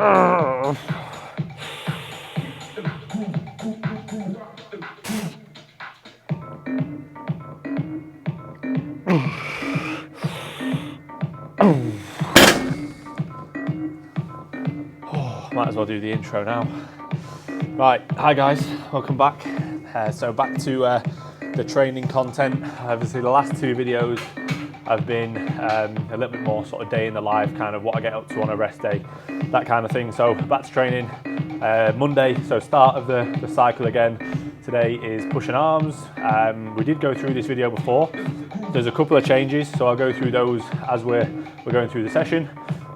Might as well do the intro now. Right, hi guys, welcome back. So back to the training content. Obviously the last two videos have been a little bit more sort of day in the life, kind of what I get up to on a rest day, that kind of thing. So back to training Monday, so start of the cycle again. Today is push and arms. We did go through this video before. There's a couple of changes, so I'll go through those as we're going through the session.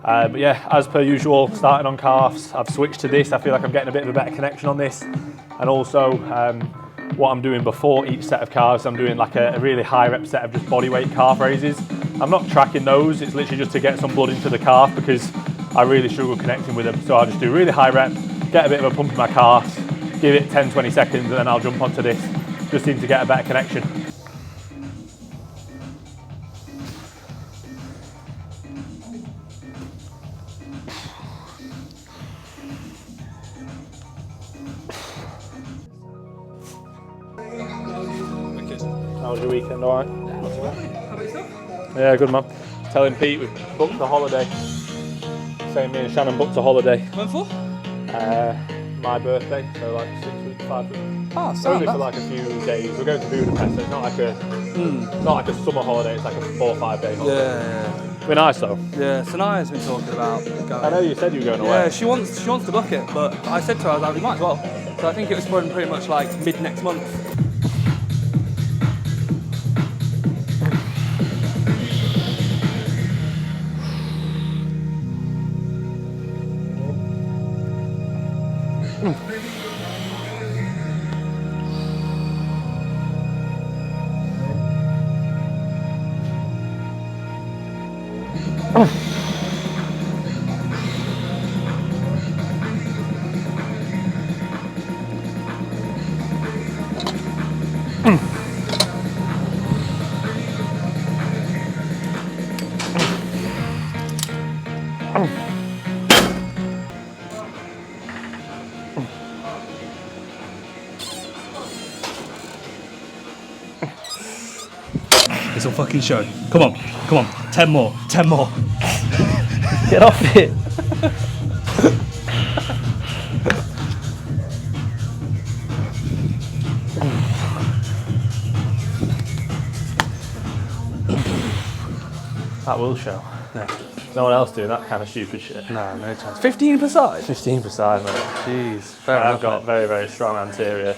But yeah, as per usual, starting on calves, I've switched to this. I feel like I'm getting a bit of a better connection on this. And also what I'm doing before each set of calves, I'm doing like a really high rep set of just body weight calf raises. I'm not tracking those, it's literally just to get some blood into the calf because I really struggle connecting with them. So I'll just do really high rep, get a bit of a pump in my calves, give it 10-20 seconds, and then I'll jump onto this. Just seem to get a better connection. How was your weekend, alright? Yeah, not too bad. How about yourself? Yeah, good man. Telling Pete we've booked a holiday. Saying me and Shannon booked a holiday. When for? My birthday, so like 6 weeks, 5 weeks. Oh, so only for like a few days. We're going to Budapest, so it's not like a summer holiday, it's like a 4 or 5 day holiday. Yeah. It'll be nice though. Yeah, Sanaya's been talking about going. I know you said you were going away. Yeah, she wants to book it, but I said to her, I was like, we might as well. So I think it was pretty much like mid next month. It's a fucking show. Come on, come on. 10 more, 10 more. Get off it! That will show. No. No one else doing that kind of stupid shit. No, no chance. 15 per side? 15 per side, mate. Jeez, fair I've enough, got mate. very, very strong anterior.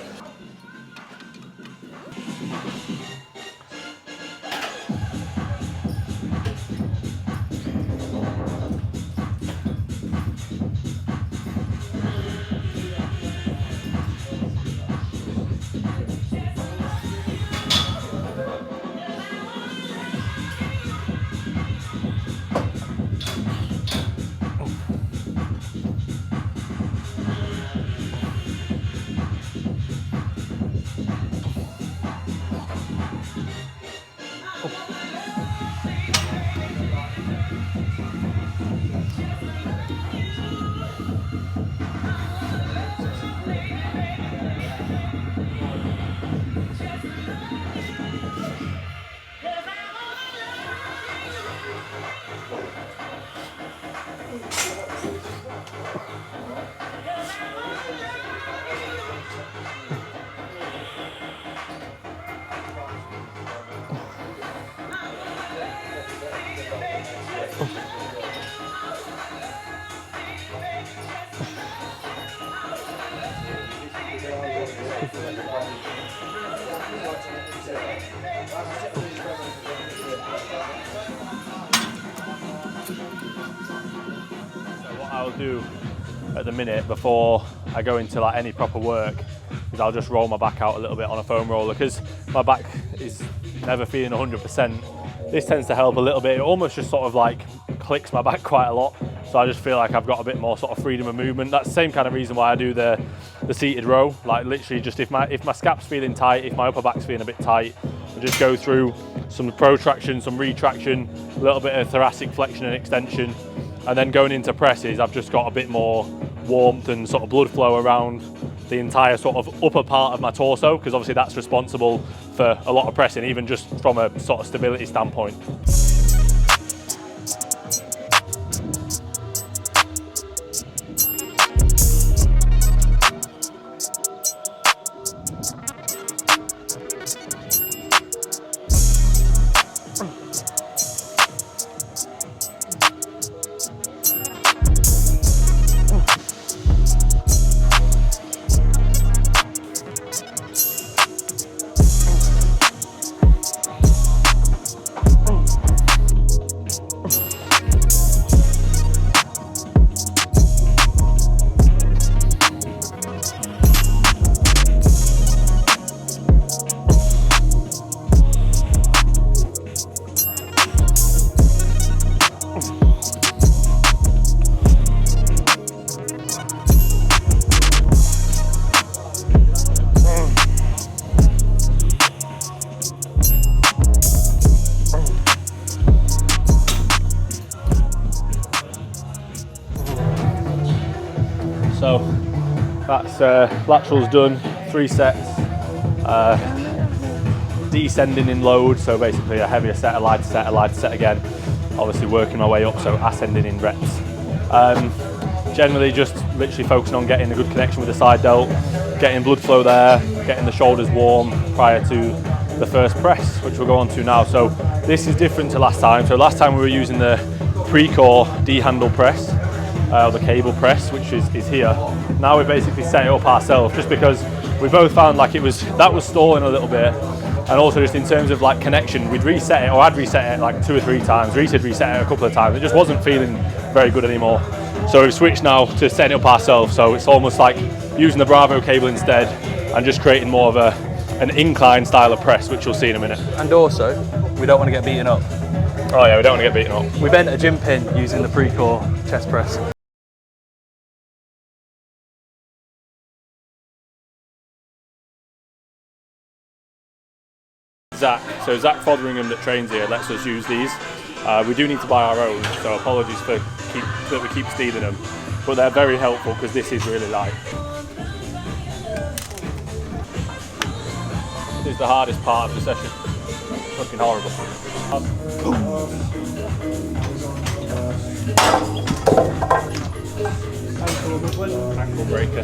What I'll do at the minute before I go into like any proper work is I'll just roll my back out a little bit on a foam roller because my back is never feeling 100%. This tends to help a little bit. It almost just sort of like clicks my back quite a lot. So I just feel like I've got a bit more sort of freedom of movement. That's the same kind of reason why I do the seated row. Like literally just if my scap's feeling tight, if my upper back's feeling a bit tight, I just go through some protraction, some retraction, a little bit of thoracic flexion and extension, And then going into presses, I've just got a bit more warmth and sort of blood flow around the entire sort of upper part of my torso, because obviously that's responsible for a lot of pressing, even just from a sort of stability standpoint. So that's laterals done, 3 sets, descending in load, so basically a heavier set, a lighter set, a lighter set again, obviously working my way up, so ascending in reps. Generally just literally focusing on getting a good connection with the side delt, getting blood flow there, getting the shoulders warm prior to the first press, which we'll go on to now. So this is different to last time. So last time we were using the pre-core D-handle press, the cable press, which is here. Now we basically set it up ourselves, just because we both found like that was stalling a little bit, and also just in terms of like connection, we'd reset it, or I'd reset it like 2 or 3 times, Reese had reset it a couple of times, it just wasn't feeling very good anymore. So we've switched now to setting it up ourselves, so it's almost like using the Bravo cable instead and just creating more of an incline style of press, which you'll see in a minute. And also, we don't want to get beaten up. Oh yeah, we don't want to get beaten up. We bent a gym pin using the pre-core chest press. Zach Fotheringham that trains here lets us use these. We do need to buy our own, so apologies for that we keep stealing them, but they're very helpful because this is really light. This is the hardest part of the session. Fucking horrible. Ankle breaker.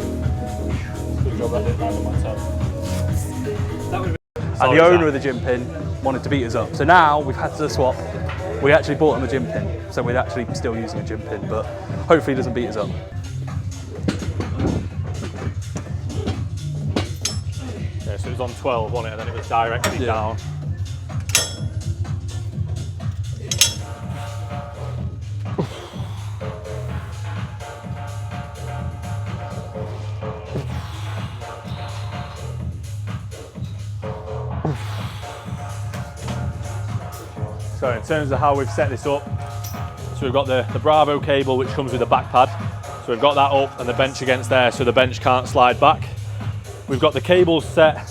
Good job I did that on myself. And the owner of the gym pin wanted to beat us up. So now we've had to swap. We actually bought him a gym pin, so we're actually still using a gym pin, but hopefully he doesn't beat us up. Yeah, so it was on 12, wasn't it? And then it was directly down. So in terms of how we've set this up, so we've got the Bravo cable which comes with a back pad. So we've got that up and the bench against there so the bench can't slide back. We've got the cables set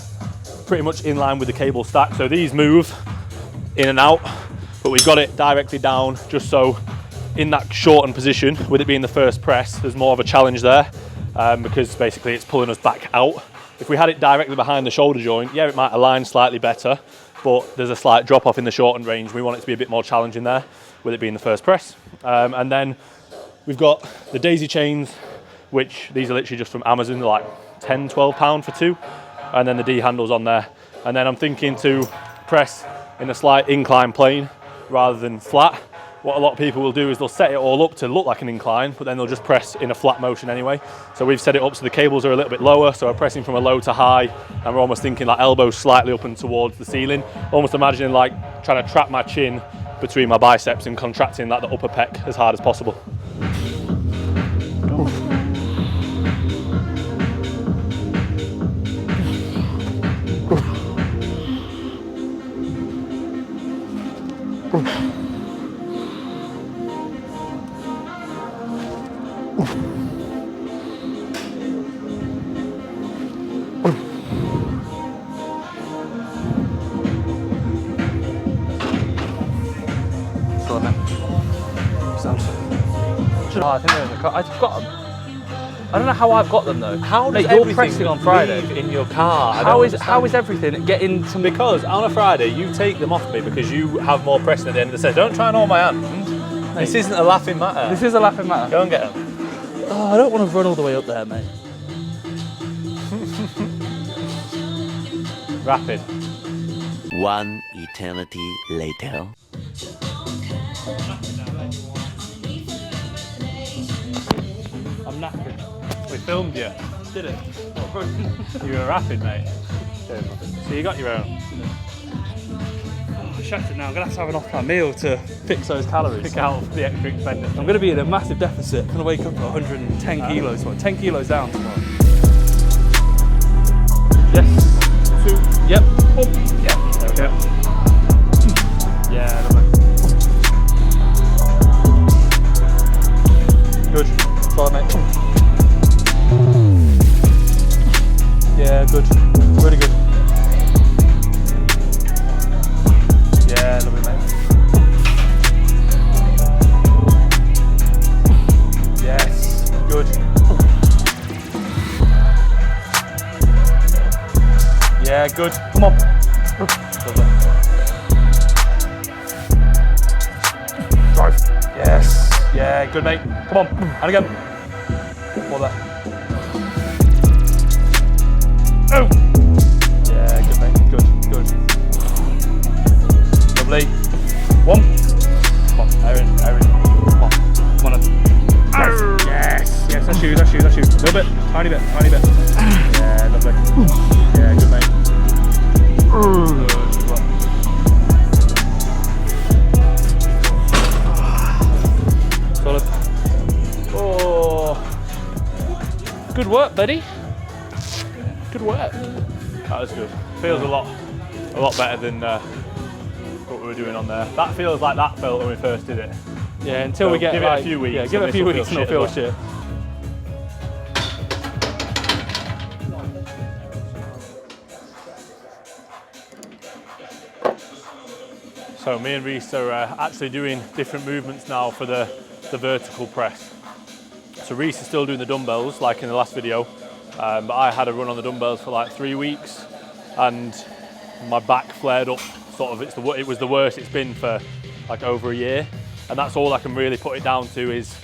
pretty much in line with the cable stack. So these move in and out, but we've got it directly down just so in that shortened position, with it being the first press, there's more of a challenge there because basically it's pulling us back out. If we had it directly behind the shoulder joint, yeah, it might align slightly better, but there's a slight drop off in the shortened range. We want it to be a bit more challenging there, with it being the first press. And then we've got the daisy chains, which these are literally just from Amazon, they're like £10, £12 for 2. And then the D handles on there. And then I'm thinking to press in a slight incline plane rather than flat. What a lot of people will do is they'll set it all up to look like an incline, but then they'll just press in a flat motion anyway. So we've set it up so the cables are a little bit lower, so we're pressing from a low to high, and we're almost thinking like elbows slightly up and towards the ceiling. Almost imagining like trying to trap my chin between my biceps and contracting like the upper pec as hard as possible. Oh, I think they're in the car. I've got them. I don't know how I've got them though. How does Mate, you're everything pressing on Friday leave in your car? How is everything getting to me? Because on a Friday you take them off me because you have more pressing at the end of the set. Don't try and hold my hand. Mate, This isn't a laughing matter. This is a laughing matter. Go and get them. Oh, I don't want to run all the way up there, mate. Rapid. One eternity later. I'm knackered. We filmed you. Did it? You were rapid, mate. So you got your own. Oh, shut it now. I'm going to have an off-plan meal to fix those calories. Pick out the extra expenditure. I'm going to be in a massive deficit. I'm going to wake up at 110 kilos tomorrow. 10 kilos down tomorrow. Yes. 2. Yep. Oh. Yep. There we go. Yeah, lovely. Good. Solid, mate. Yeah, good. Really good. Yeah, lovely, mate. Yes, good. Yeah, good. Come on. Lovely. Drive. Yes. Yeah, good, mate. Come on. And again. More there. Oh. Yeah, good, mate. Good, good. Lovely. 1. Come on, Aaron. Come on. Come on. Yes. Yes, that's you. A little bit. Tiny bit. Yeah, lovely. Yeah, good, mate. Good. Solid. Oh. Good work, buddy. Good work. That was good. Feels a lot better than what we were doing on there. That feels like that felt when we first did it. Yeah, until we get give it a few weeks. Yeah, give it a few weeks and it'll feel shit. So me and Reese are actually doing different movements now for the vertical press. So Reese is still doing the dumbbells like in the last video, but I had a run on the dumbbells for like 3 weeks and my back flared up. Sort of, it was the worst it's been for like over a year, and that's all I can really put it down to is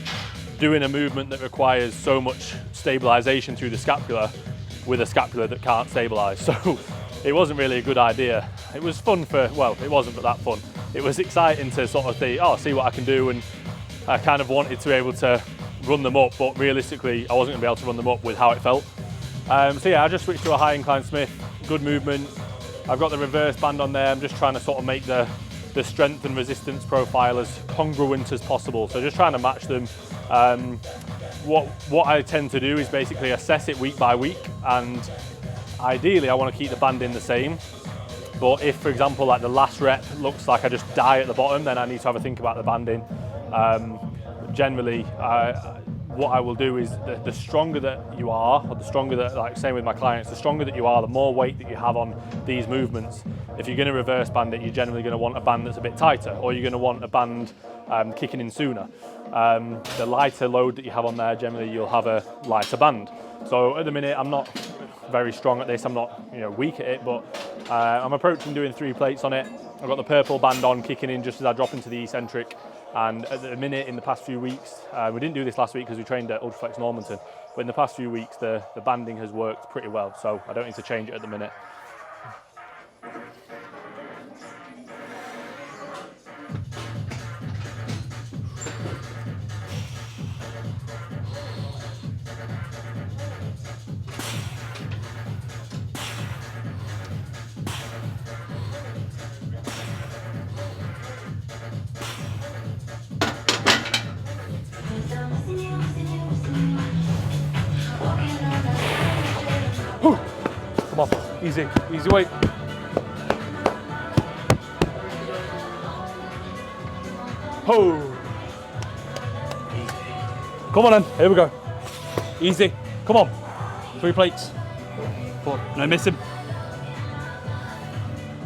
doing a movement that requires so much stabilization through the scapula with a scapula that can't stabilize. So it wasn't really a good idea. It was fun well, it wasn't but that fun. It was exciting to sort of see what I can do, and I kind of wanted to be able to run them up, but realistically I wasn't going to be able to run them up with how it felt. So yeah, I just switched to a high incline Smith, good movement. I've got the reverse band on there. I'm just trying to sort of make the strength and resistance profile as congruent as possible. So just trying to match them. What I tend to do is basically assess it week by week, and ideally I want to keep the banding the same. But if, for example, like the last rep looks like I just die at the bottom, then I need to have a think about the banding. Generally, what I will do is the stronger that you are, or the stronger that, like same with my clients, the stronger that you are, the more weight that you have on these movements. If you're going to reverse band it, you're generally going to want a band that's a bit tighter, or you're going to want a band kicking in sooner. The lighter load that you have on there, generally you'll have a lighter band. So at the minute, I'm not very strong at this. I'm not, weak at it, but I'm approaching doing 3 plates on it. I've got the purple band on, kicking in just as I drop into the eccentric. And at the minute, in the past few weeks, we didn't do this last week because we trained at Ultraflex Normanton, but in the past few weeks, the banding has worked pretty well, so I don't need to change it at the minute. Come on, easy weight. Oh. Come on then, here we go. Easy, come on. 3 plates. 4, no missing.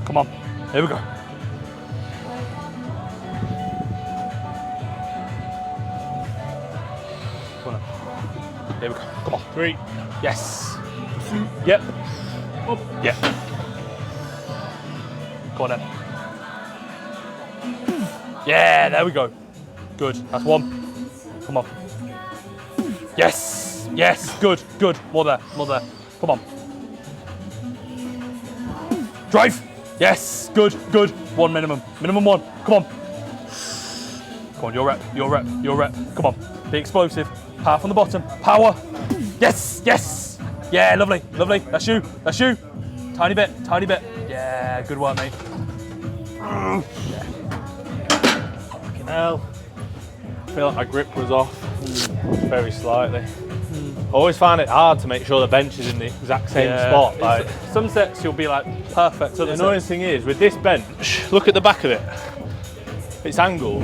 Come on, here we go. Here we go. Come on. 3. Yes. Yep. Up. Yep. Go on then. Yeah, there we go. Good. That's 1. Come on. Yes. Yes. Good. Good. More there. More there. Come on. Drive. Yes. Good. Good. 1 minimum. Minimum 1. Come on. Come on. Your rep. Your rep. Your rep. Come on. Be explosive. Power from the bottom. Power. Yes. Yes. Yeah. Lovely. Lovely. That's you. That's you. Tiny bit. Tiny bit. Yeah. Good work, mate. Yeah. Fucking hell. I feel like my grip was off very slightly. I always find it hard to make sure the bench is in the exact same spot. Like, some sets you'll be like perfect. the annoying thing is with this bench, look at the back of it. It's angled.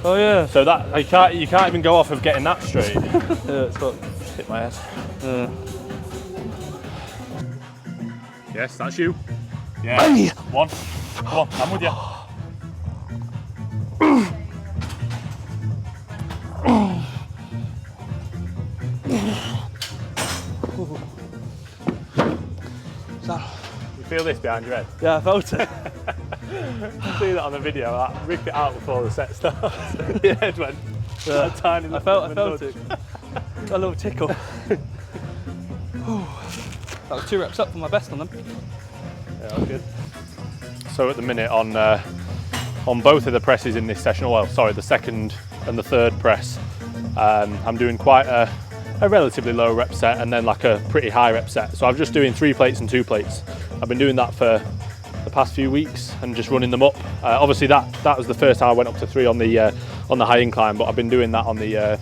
Oh yeah. So that you can't even go off of getting that straight. Yeah, it's got. Hit my head. Yes, that's you. Yeah. Hey. 1. Come on, I'm with you. You feel this behind your head? Yeah, I felt it. You see that on the video. I ripped it out before the set starts. Your head went. Yeah. Tiny. I felt it. Got a little tickle. That was 2 reps up for my best on them. Yeah, that was good. So at the minute on both of the presses in this session, well, sorry, the second and the third press, I'm doing quite a relatively low rep set and then like a pretty high rep set. So I'm just doing 3 plates and 2 plates. I've been doing that for the past few weeks and just running them up. Obviously that was the first time I went up to 3 on the high incline, but I've been doing that on the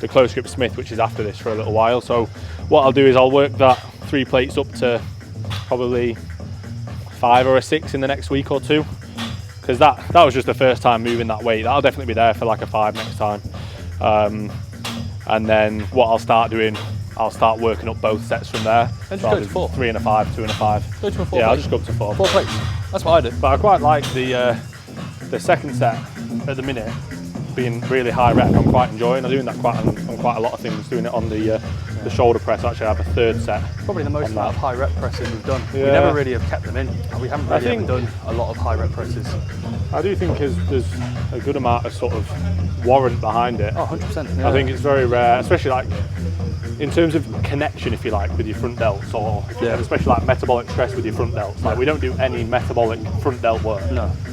close grip Smith, which is after this, for a little while. So what I'll do is I'll work that 3 plates up to probably 5 or a 6 in the next week or 2, because that was just the first time moving that weight. That'll definitely be there for like a 5 next time. And then what I'll start doing, I'll start working up both sets from there. And so just go to 4. 3 and a 5, 2 and a 5. Go to a 4. Yeah, plate. I'll just go up to 4. 4 plates. That's what I do. But I quite like the second set at the minute being really high rep. I'm quite enjoying. I'm doing that on quite a lot of things. Doing it on the shoulder press. Actually, I have a third set. Probably the most amount of high rep presses we've done. Yeah. We never really have kept them in. We haven't really ever done a lot of high rep presses. I do think there's a good amount of sort of warrant behind it. Oh, 100%. Yeah. I think it's very rare, especially like in terms of connection, if you like, with your front delts, or especially like metabolic stress with your front delts. Like we don't do any metabolic front delt work,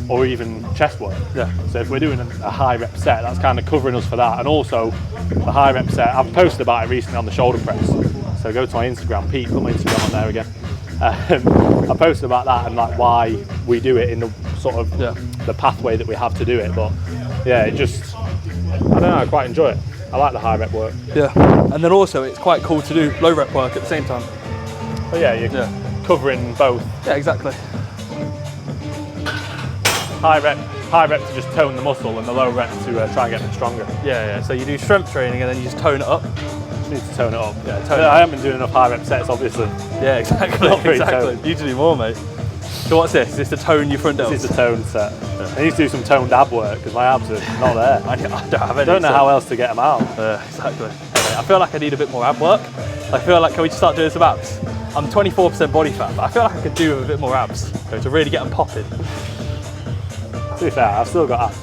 or even chest work. Yeah. So if we're doing a high rep set, that's kind of covering us for that. And also the high rep set, I've posted about it recently on the shoulder press. So go to my Instagram, Pete, put my Instagram on there again. I posted about that and like why we do it in the sort of the pathway that we have to do it. But yeah, it just, I don't know, I quite enjoy it. I like the high rep work. Yeah, and then also it's quite cool to do low rep work at the same time. But yeah, you're covering both. Yeah, exactly. High rep to just tone the muscle, and the low rep to try and get them stronger. Yeah. So you do strength training and then you just tone it up. Just need to tone it up. Yeah, I haven't been doing enough high rep sets, obviously. Yeah, exactly. Not very exactly. toned. You need to do more, mate. So what's this? Is this to tone your front delts? This is a toned set. I need to do some toned ab work because my abs are not there. I don't have any. I don't know how else to get them out. Exactly. I feel like I need a bit more ab work. I feel like, can we just start doing some abs? I'm 24% body fat, but I feel like I could do with a bit more abs to really get them popping. To be fair, I've still got abs.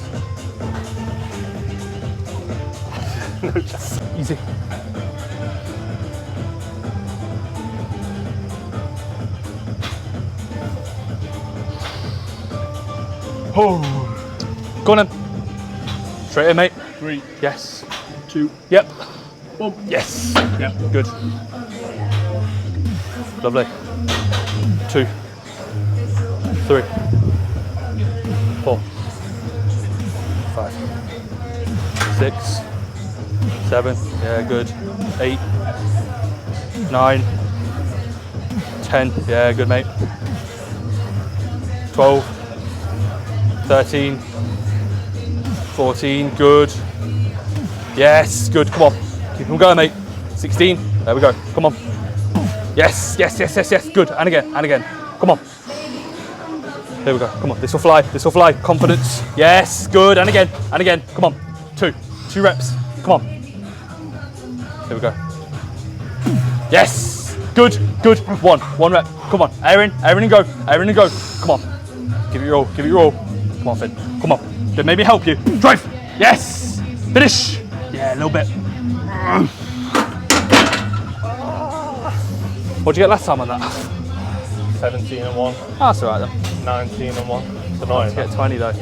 No chance. Easy. Oh. Go on then. Straight in, mate. 3. Yes. 2. Yep. 1. Yes. Yep. Good. Lovely. 2. 3. 4. 5. 6. 7. Yeah, good. 8. 9. 10. Yeah, good, mate. 12. 13. 14. Good. Yes, good. Come on. Keep them going, mate. 16. There we go. Come on. Yes, yes, yes, yes, yes. Good. And again, and again. Come on. Here we go. Come on. This will fly. This will fly. Confidence. Yes. Good. And again. And again. Come on. 2 reps. Come on. Here we go. Yes. Good. Good. One rep. Come on. Air in and go. Air in and go. Come on. Give it your all. Give it your all. Come on, Finn. Come on. Then maybe help you. Drive. Yes. Finish. Yeah, a little bit. What'd you get last time on that? 17 and 1. Oh, that's all right then. 19 and 1. It's annoying. Get 20 though.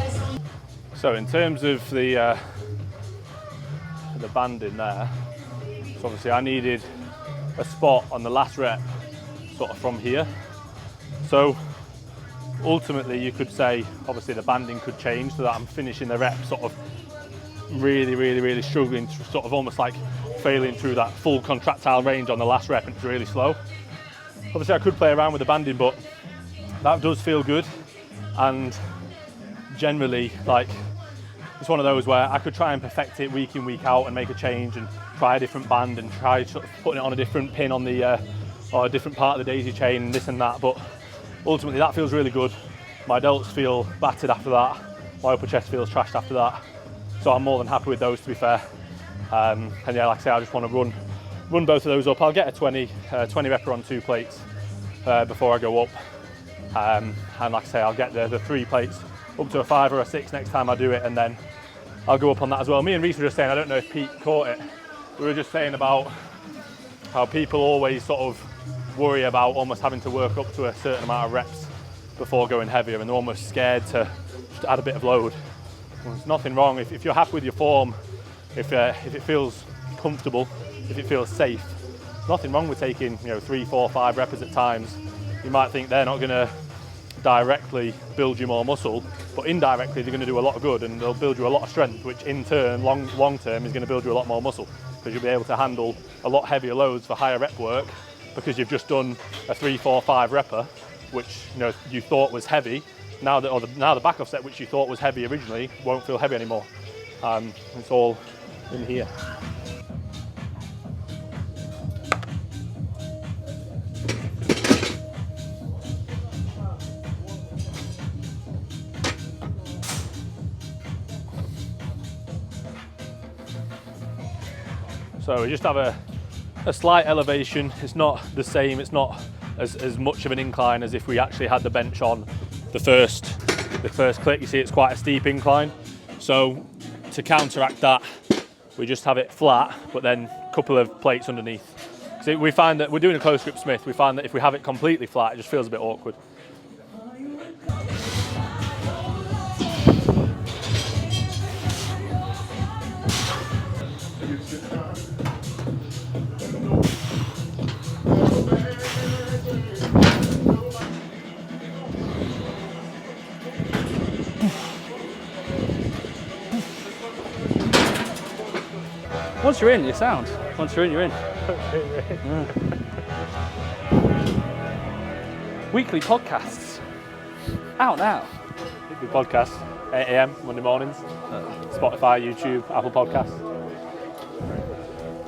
So in terms of the band in there, so obviously I needed a spot on the last rep, sort of from here. So ultimately you could say, obviously the banding could change so that I'm finishing the rep sort of really struggling, to sort of almost like failing through that full contractile range on the last rep, and it's really slow. Obviously I could play around with the banding, but that does feel good, and generally, like, it's one of those where I could try and perfect it week in, week out and make a change and try a different band and try sort of putting it on a different pin on the or a different part of the daisy chain and this and that, but ultimately that feels really good. My delts feel battered after that, my upper chest feels trashed after that, so I'm more than happy with those, to be fair. And yeah, like I say, I just want to run both of those up. I'll get a 20 repper on 2 plates before I go up, and like I say, I'll get the 3 plates up to a 5 or a 6 next time I do it, and then I'll go up on that as well. Me and Reese were just saying, I don't know if Pete caught it, we were just saying about how people always sort of worry about almost having to work up to a certain amount of reps before going heavier, and they're almost scared to just add a bit of load. There's nothing wrong if you're happy with your form, if it feels comfortable, if it feels safe. There's nothing wrong with taking 3, 4, 5 reps at times. You might think they're not going to directly build you more muscle, but indirectly they're going to do a lot of good, and they'll build you a lot of strength, which in turn, long term, is going to build you a lot more muscle, because you'll be able to handle a lot heavier loads for higher rep work, because you've just done a 3, 4, 5 repper, which you thought was heavy. Now the back off set, which you thought was heavy originally, won't feel heavy anymore. It's all in here. So we just have a slight elevation. It's not the same, it's not as much of an incline as if we actually had the bench on the first click. You see it's quite a steep incline. So to counteract that, we just have it flat, but then a couple of plates underneath. So we find that we're doing a close grip Smith, we find that if we have it completely flat, it just feels a bit awkward. Once you're in, you're sound. Once you're in, you're in. Weekly podcasts. Out now. Weekly podcasts, 8 AM, Monday mornings. Spotify, YouTube, Apple Podcasts.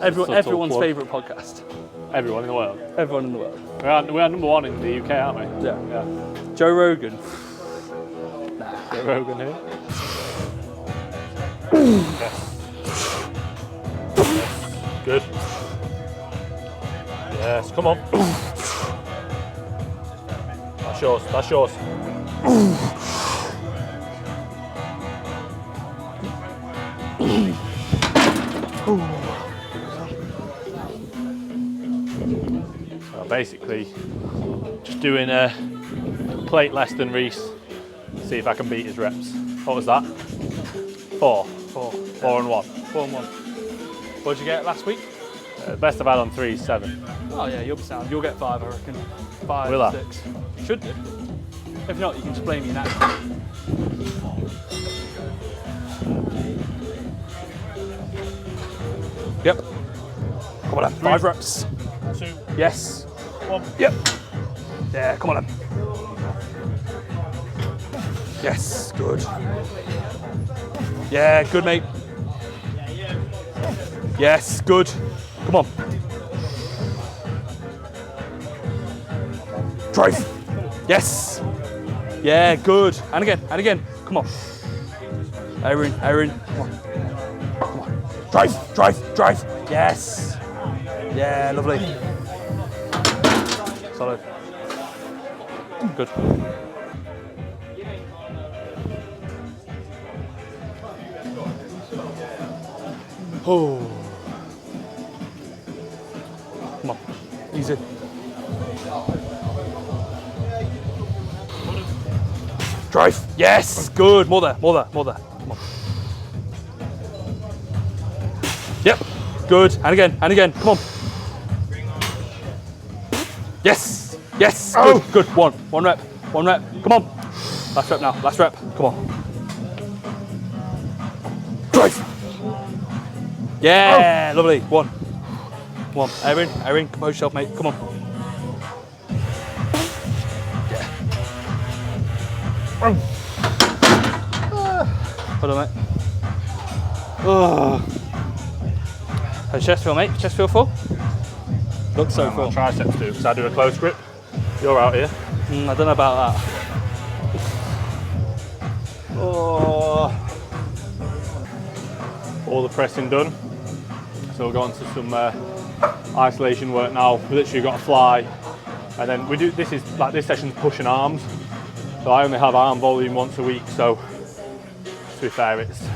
Everyone's favourite podcast. Everyone in the world. Everyone in the world. We are number 1 in the UK, aren't we? Yeah. Joe Rogan. Joe Rogan here. Yes. Good. Yes, come on. That's yours, that's yours. So basically, just doing a plate less than Reese, see if I can beat his reps. What was that? 4 and 1. 4 and 1. What did you get last week? Best I've had on 3 is 7. Oh yeah, you'll be sound. You'll get 5, I reckon. 5, Will I? 6. Should do. If not, you can just blame me now. Yep. Come on then. 5 reps. 2. Yes. 1. Yep. Yeah, come on then. Yes, good. Yeah, good mate. Yes, good. Come on. Drive. Yes. Yeah, good. And again. Come on. Aaron. Come on. Come on. Drive. Yes. Yeah, lovely. solid. Good. Oh. Come on, easy. Drive. Yes, good. More there, more there, more there. Come on. Yep, good. And again, come on. Yes, yes, good, good. One rep, come on. Last rep now, last rep, come on. Drive. Yeah, lovely. One. Erin, compose yourself, mate, come on. Yeah. Hold on, mate. Oh. How's chest feel, mate? Chest feel full? Looks so full. My triceps do, because I do a close grip. You're out here. I don't know about that. Oh. All the pressing done. So we'll go on to some isolation work now. We've literally got to fly. And then we do, this session's pushing arms. So I only have arm volume once a week. So to be fair, it's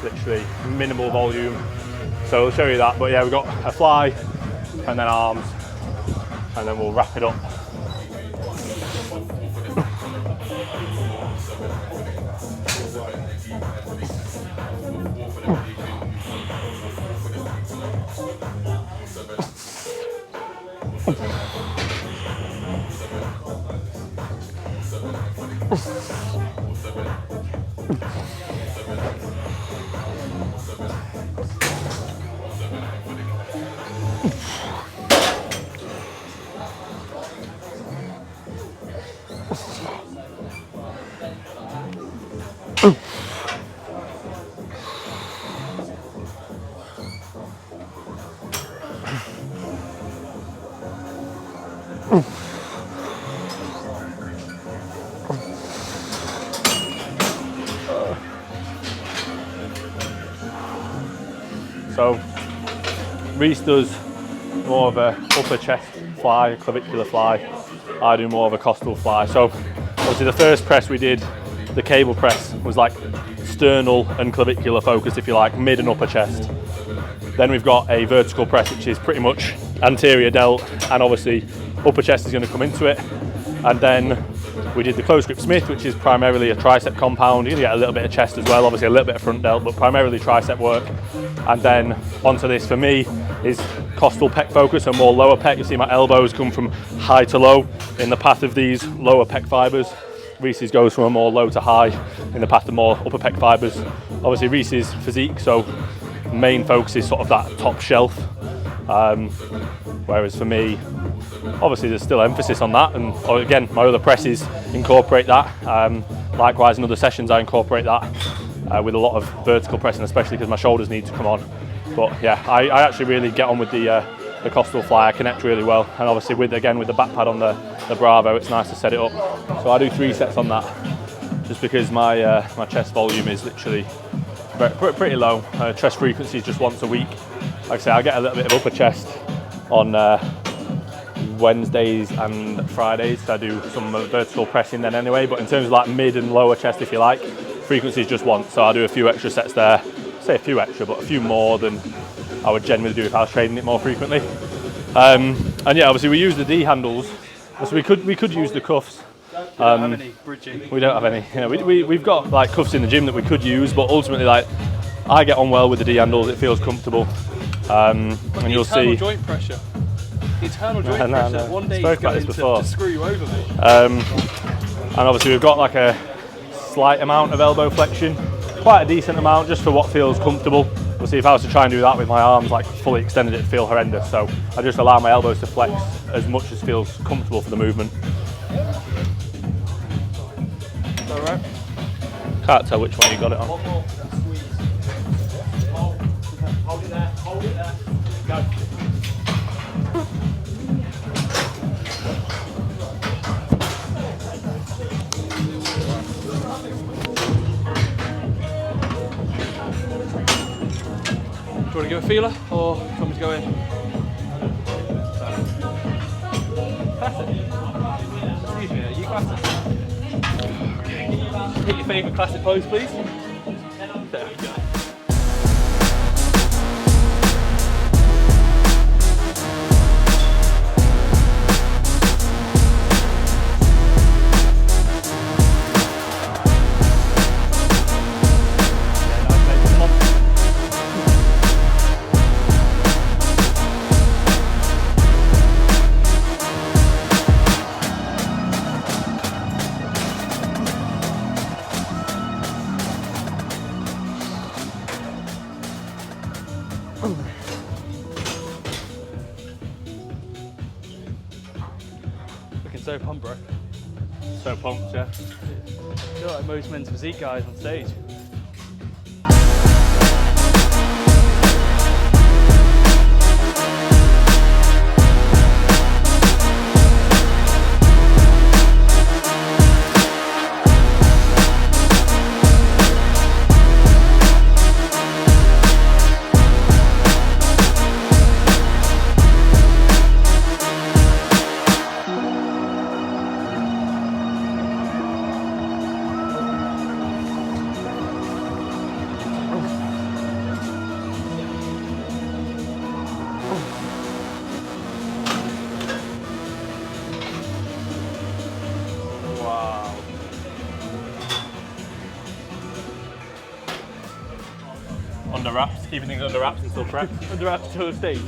literally minimal volume. So I'll show you that. But yeah, we've got a fly and then arms. And then we'll wrap it up. So Reese does more of a upper chest fly, clavicular fly. I do more of a costal fly. So obviously the first press we did, the cable press, was like sternal and clavicular focused, if you like, mid and upper chest. Then we've got a vertical press, which is pretty much anterior delt, and obviously upper chest is going to come into it. And then we did the close grip Smith, which is primarily a tricep compound. You're going to get a little bit of chest as well, obviously a little bit of front delt, but primarily tricep work. And then onto this for me is costal pec focus, and more lower pec. You see my elbows come from high to low in the path of these lower pec fibers. Reese's goes from a more low to high in the path of more upper pec fibers. Obviously Reese's physique, so main focus is sort of that top shelf. Whereas for me, obviously there's still emphasis on that, and again my other presses incorporate that. Likewise in other sessions I incorporate that with a lot of vertical pressing, especially because my shoulders need to come on. But yeah, I actually really get on with the costal fly. I connect really well, and obviously with the back pad on the Bravo, it's nice to set it up. So I do 3 sets on that, just because my chest volume is literally pretty low. Chest frequency is just once a week. Like I say, I get a little bit of upper chest on Wednesdays and Fridays. So I do some vertical pressing then anyway, but in terms of like mid and lower chest, if you like, frequency is just once. So I do a few extra sets there. Say a few extra, but a few more than I would generally do if I was training it more frequently. And yeah, obviously we use the D handles, so we could use the cuffs. We don't have any bridging. We don't have any. You know, we've got like cuffs in the gym that we could use, but ultimately, like, I get on well with the D handles. It feels comfortable, and you'll see. Joint pressure. Internal joint pressure. One day spoke about this before. To screw you over, mate. And obviously we've got like a slight amount of elbow flexion, quite a decent amount, just for what feels comfortable. We'll see if I was to try and do that with my arms like fully extended, it'd feel horrendous. So I just allow my elbows to flex as much as feels comfortable for the movement. All right. Can't tell which one you got it on. One more. Squeeze. Hold it there. Hold it there. Go. Do you want to give a feeler, or do you want me to go in? That's it. Hit your favourite classic pose, please. There we go. Looking so pumped, bro. So pumped, yeah. I feel like most men's physique guys on stage. Wow. Under wraps, keeping things under wraps until prep. Under wraps to the stage.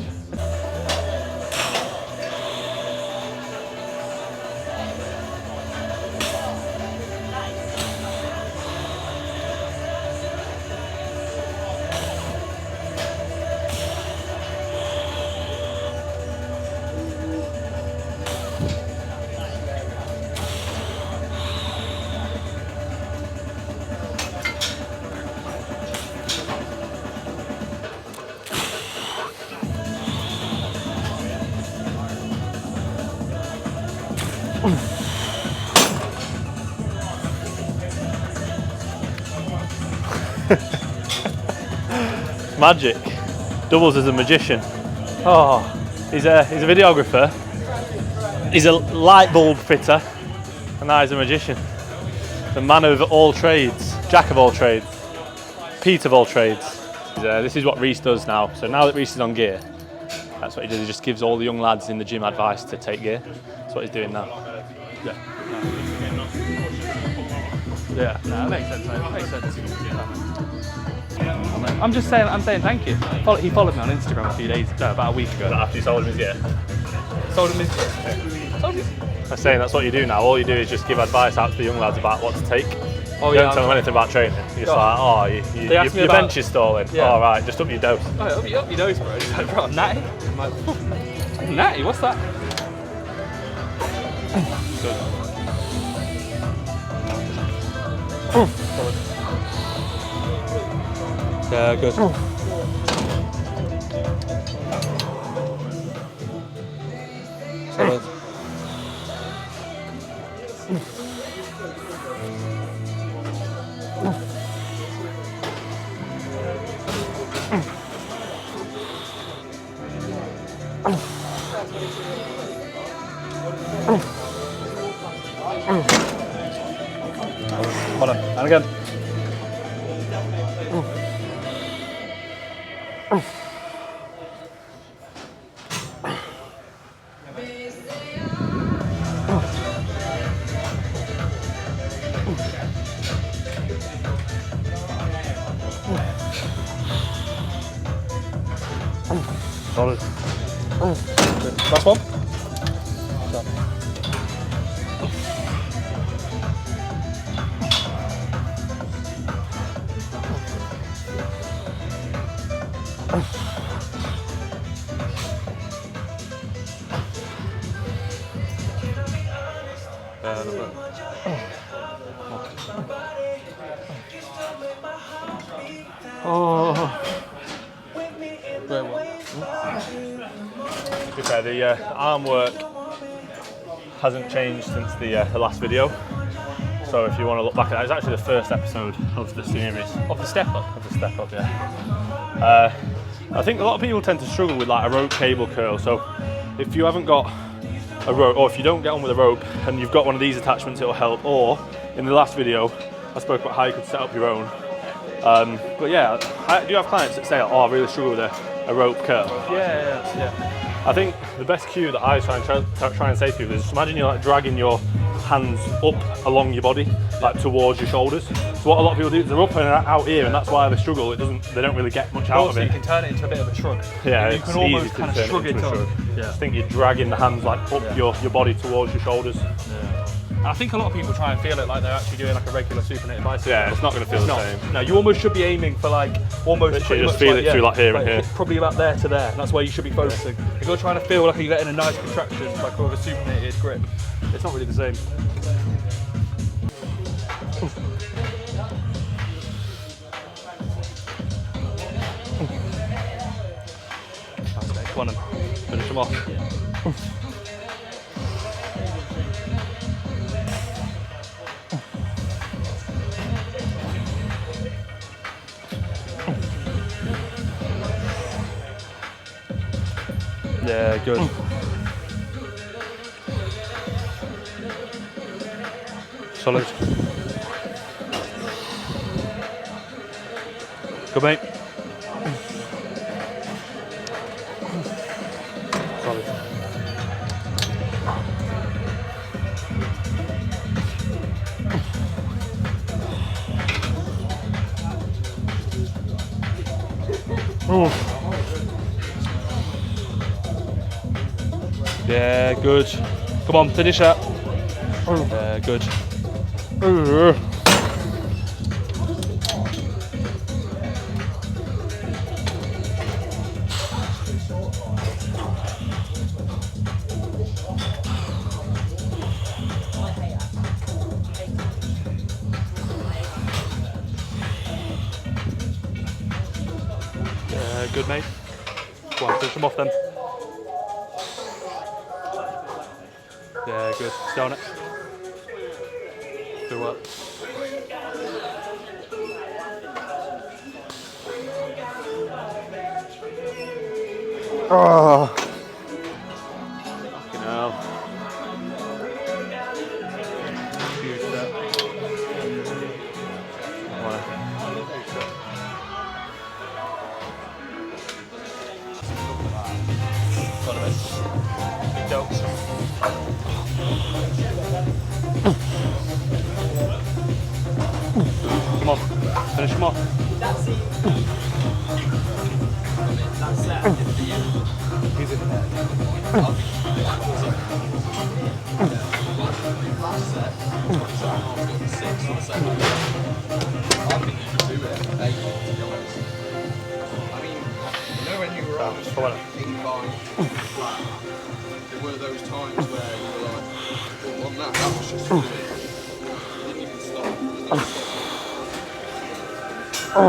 Magic. Doubles as a magician. Oh, he's a videographer. He's a light bulb fitter, and now he's a magician. The man of all trades, jack of all trades, Pete of all trades. This is what Reese does now. So now that Reese is on gear, that's what he does. He just gives all the young lads in the gym advice to take gear. That's what he's doing now. Yeah. Yeah, no, that makes sense, mate. That makes sense. I'm just saying, I'm saying thank you. He followed me on Instagram a few days, about a week ago. After you sold him his gear. Sold him his Sold his I'm saying that's what you do now. All you do is just give advice out to the young lads about what to take. Oh, You yeah, don't tell them anything about training. You're just like, oh, your bench is stalling. Yeah. All right, just up your dose. Oh, up your nose, bro. He's like, bro, natty. I'm like, natty, what's that? Yeah, good. Solid. Hold on, and again. Solid. Good. Last one. Oh. To be fair, the arm work hasn't changed since the last video. So if you want to look back at that, it's actually the first episode of the series. Of the step up. Of the step up, yeah. I think a lot of people tend to struggle with like a rope cable curl. So if you haven't got a rope, or if you don't get on with a rope and you've got one of these attachments, it'll help. Or in the last video, I spoke about how you could set up your own. But yeah, do you have clients that say, oh, I really struggle with a rope curl? Yeah. I think the best cue that I try and say to people is just imagine you're like dragging your hands up along your body, like towards your shoulders. So what a lot of people do is they're up and out here, and that's why they struggle. They don't really get much out of it. You can turn it into a bit of a shrug. Yeah, you it's can almost easy to kind of turn shrug it into a up. shrug. Yeah. I think you're dragging the hands like up your body towards your shoulders. I think a lot of people try and feel it like they're actually doing like a regular supinated bicep. Yeah, it's not going to feel the same. No, you almost should be aiming for like almost Literally pretty just much feel like, it through like here and here. Probably about there to there. That's where you should be focusing. If you're trying to feel like you're getting a nice contraction, like with a supinated grip, it's not really the same. That's it. Come on and finish them off. Yeah, good. Solid. Good, mate. Solid. Yeah, good. Come on, finish that. Yeah, good. Yeah, good, mate. Go on, finish them off then. Yeah, good. Stay on it. Good work. Oh. Fucking hell. Huge step. Got a bit. Big dogs. Come on, finish them off. He's in there. When you were on Incline, there were those times where you were like, well, on that was just really, you didn't even stop. Go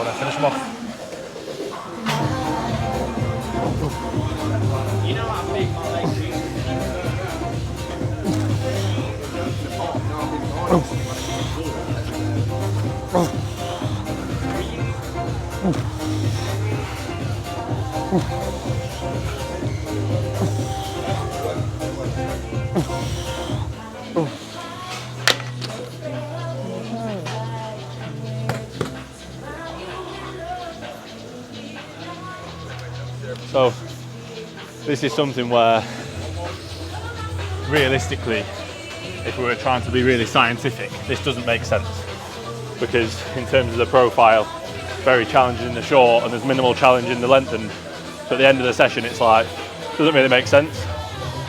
on, finish them off. You know how big my legs are? So this is something where realistically, if we were trying to be really scientific, this doesn't make sense, because in terms of the profile, very challenging in the short and there's minimal challenge in the lengthened. So at the end of the session, it's like, doesn't really make sense.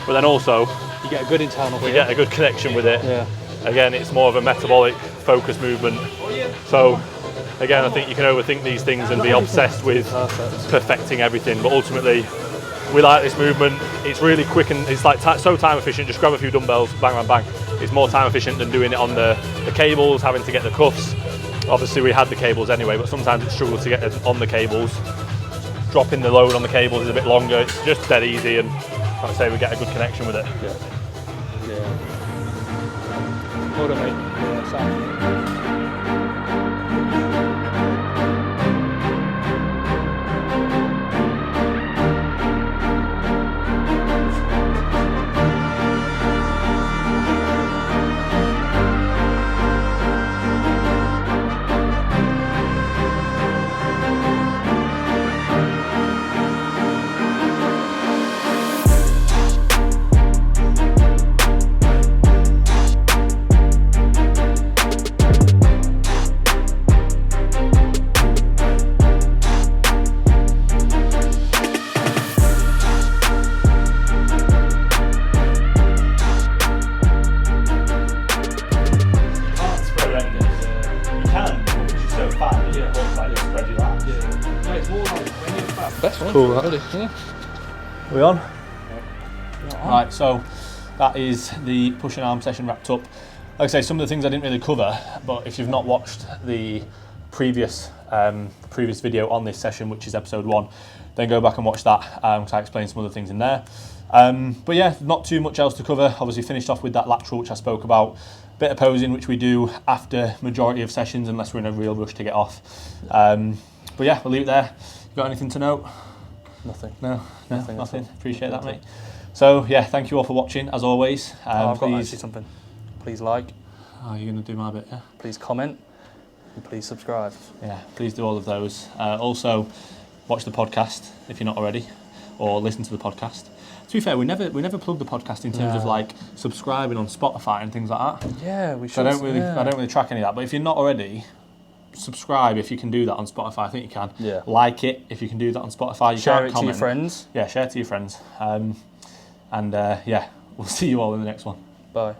But then also, You get a good internal we feel. get a good connection with it. Yeah. Again, it's more of a metabolic focus movement. So again, I think you can overthink these things and be obsessed with perfecting everything, but ultimately we like this movement. It's really quick and it's like so time efficient. Just grab a few dumbbells, bang, bang, bang. It's more time efficient than doing it on the cables, having to get the cuffs. Obviously we had the cables anyway, but sometimes it struggles to get it on the cables. Dropping the load on the cables is a bit longer. It's just dead easy, and like I say, we get a good connection with it. Yeah. Hold on, mate. Yeah, sound. cool. That. Ready? Yeah. We on? Right, so that is the push and arm session wrapped up. Like I say, some of the things I didn't really cover, but if you've not watched the previous video on this session, which is episode 1, then go back and watch that, because I explained some other things in there. But yeah, not too much else to cover. Obviously finished off with that lateral, which I spoke about. Bit of posing, which we do after majority of sessions, unless we're in a real rush to get off. But yeah, we'll leave it there. You got anything to note? Nothing. No, nothing. Appreciate that, mate. So yeah, thank you all for watching, as always. I've got actually something. Please like. Oh, you're going to do my bit, yeah? Please comment. And please subscribe. Yeah, please do all of those. Also, watch the podcast if you're not already, or listen to the podcast. To be fair, we never plug the podcast in terms of like subscribing on Spotify and things like that. Yeah, we should. So I don't really track any of that. But if you're not already, subscribe if you can do that on Spotify. I think you can. Yeah. Like it if you can do that on Spotify. You Share can't it comment. to your friends. Yeah, share it to your friends. Yeah, we'll see you all in the next one. Bye.